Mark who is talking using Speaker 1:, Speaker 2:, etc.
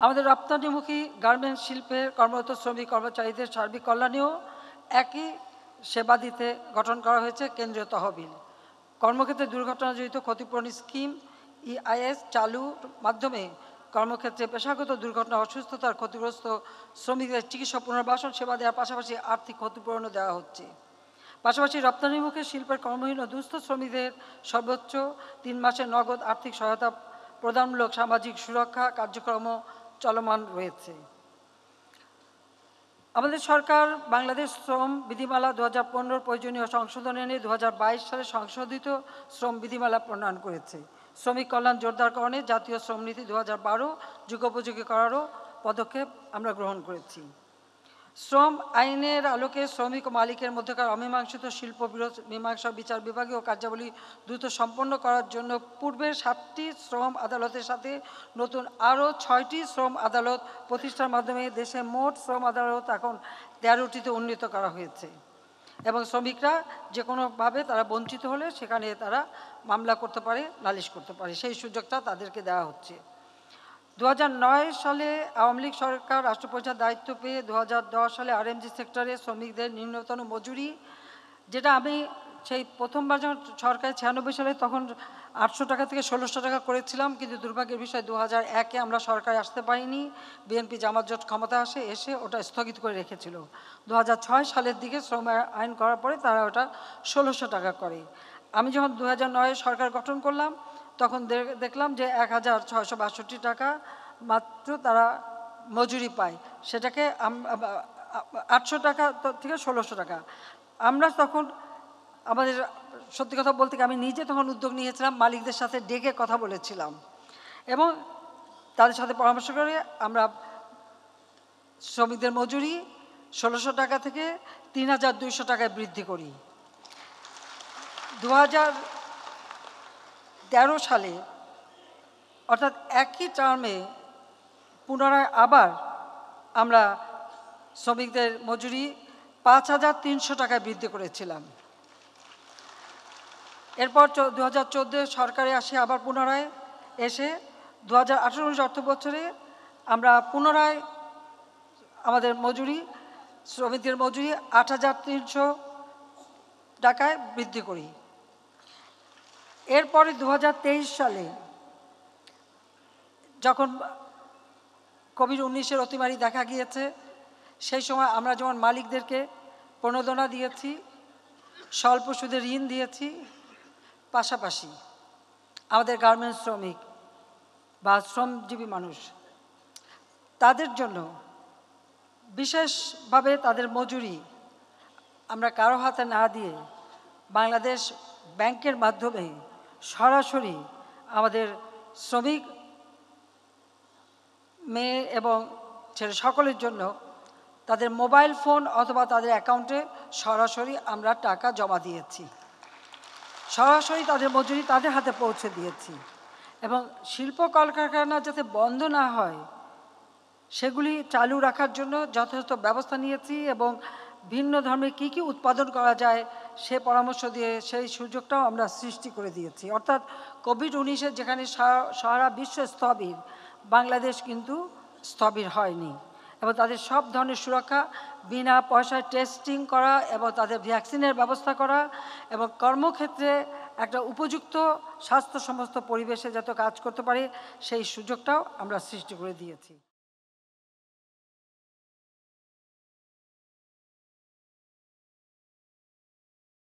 Speaker 1: আমাদের রপ্তানিমুখী গার্মেন্টস শিল্পের কর্মরত শ্রমিক কর্মচারীদের সার্বিক কল্যাণেও একই সেবা দিতে গঠন করা হয়েছে কেন্দ্রীয় তহবিল। কর্মক্ষেত্রে দুর্ঘটনাজনিত ক্ষতিপূরণ স্কিম EIS চালুর মাধ্যমে কর্মক্ষেত্রে পেশাগত দুর্ঘটনা অসুস্থতার ক্ষতিগ্রস্ত শ্রমিকদের চিকিৎসা পুনর্বাসন সেবা দেওয়ার পাশাপাশি আর্থিক ক্ষতিপূরণও দেওয়া হচ্ছে। পাশাপাশি রপ্তানিমুখী শিল্পের কর্মহীন ও দুস্থ শ্রমিকদের সর্বোচ্চ 3 মাসের নগদ আর্থিক সহায়তা প্রদানমূলক সামাজিক সুরক্ষা কার্যক্রমও চলমান রয়েছে। আমাদের সরকার বাংলাদেশ শ্রম বিধিমালা 2015 প্রয়োজনীয় সংশোধন এনে 2022 সালে সংশোধিত শ্রম বিধিমালা প্রণয়ন করেছে। শ্রমিক কল্যাণ জোরদারকরণে জাতীয় শ্রম নীতি 2012 যুগোপযোগী করারও পদক্ষেপ আমরা গ্রহণ করেছি। শ্রম আইনের আলোকে শ্রমিক ও মালিকের মধ্যকার অমীমাংসিত শিল্প বিরোধ মীমাংসা বিচার বিভাগীয় কার্যাবলী দ্রুত সম্পন্ন করার জন্য পূর্বের 7টি শ্রম আদালতের সাথে নতুন আরও 6টি শ্রম আদালত প্রতিষ্ঠার মাধ্যমে দেশে মোট শ্রম আদালত এখন 13টিতে উন্নীত করা হয়েছে এবং শ্রমিকরা যে কোনোভাবে তারা বঞ্চিত হলে সেখানে তারা মামলা করতে পারে, নালিশ করতে পারে, সেই সুযোগটা তাদেরকে দেওয়া হচ্ছে। 2009 সালে আওয়ামী লীগ সরকার রাষ্ট্র পরিচালনার দায়িত্ব পেয়ে 2010 সালে RMG সেক্টরে শ্রমিকদের নিম্নতম মজুরি, যেটা আমি সেই প্রথমবার যখন সরকার 96 সালে তখন 800 টাকা থেকে 1600 টাকা করেছিলাম, কিন্তু দুর্ভাগ্যের বিষয় 2001-এ আমরা সরকারে আসতে পারিনি। বিএনপি জামাত জোট ক্ষমতা এসে ওটা স্থগিত করে রেখেছিল। 2006 সালের দিকে শ্রম আইন করার পরে তারা ওটা 1600 টাকা করে। আমি যখন 2009-এ সরকার গঠন করলাম তখন দেখলাম যে 1662 টাকা মাত্র তারা মজুরি পায়, সেটাকে 800 টাকা থেকে 1600 টাকা। আমরা তখন আমাদের সত্যি কথা বলতে আমি নিজে তখন উদ্যোগ নিয়েছিলাম, মালিকদের সাথে ডেকে কথা বলেছিলাম এবং তাদের সাথে পরামর্শ করে আমরা শ্রমিকদের মজুরি 1600 টাকা থেকে 3200 টাকায় বৃদ্ধি করি। 2013 সালে অর্থাৎ একই টার্মে পুনরায় আবার আমরা শ্রমিকদের মজুরি 5300 টাকায় বৃদ্ধি করেছিলাম। এরপর 2014 সরকারে আসে আবার পুনরায় এসে 2018-19 অর্থ বছরে আমরা পুনরায় আমাদের মজুরি শ্রমিকদের মজুরি 8300 টাকায় বৃদ্ধি করি। এরপরে 2023 সালে যখন কোভিড-19-এর অতিমারি দেখা গিয়েছে, সেই সময় আমরা যেমন মালিকদেরকে প্রণোদনা দিয়েছি, স্বল্প সুদে ঋণ দিয়েছি, পাশাপাশি আমাদের গার্মেন্টস শ্রমিক বা শ্রমজীবী মানুষ তাদের জন্য বিশেষভাবে তাদের মজুরি আমরা কারো হাতে না দিয়ে বাংলাদেশ ব্যাংকের মাধ্যমে সরাসরি আমাদের শ্রমিক মেয়ে এবং ছেলে সকলের জন্য তাদের মোবাইল ফোন অথবা তাদের অ্যাকাউন্টে সরাসরি আমরা টাকা জমা দিয়েছি, সরাসরি তাদের মজুরি তাদের হাতে পৌঁছে দিয়েছি এবং শিল্প কলকারখানা যাতে বন্ধ না হয় সেগুলি চালু রাখার জন্য যথাযথ ব্যবস্থা নিয়েছি এবং ভিন্ন ধর্মে কী কী উৎপাদন করা যায় সে পরামর্শ দিয়ে সেই সুযোগটাও আমরা সৃষ্টি করে দিয়েছি। অর্থাৎ কোভিড-19-এর যেখানে সারা বিশ্ব স্থবির, বাংলাদেশ কিন্তু স্থবির হয়নি এবং তাদের সব ধরনের সুরক্ষা, বিনা পয়সায় টেস্টিং করা এবং তাদের ভ্যাকসিনের ব্যবস্থা করা এবং কর্মক্ষেত্রে একটা উপযুক্ত স্বাস্থ্য সমস্ত পরিবেশে যাতে কাজ করতে পারে সেই সুযোগটাও আমরা সৃষ্টি করে দিয়েছি।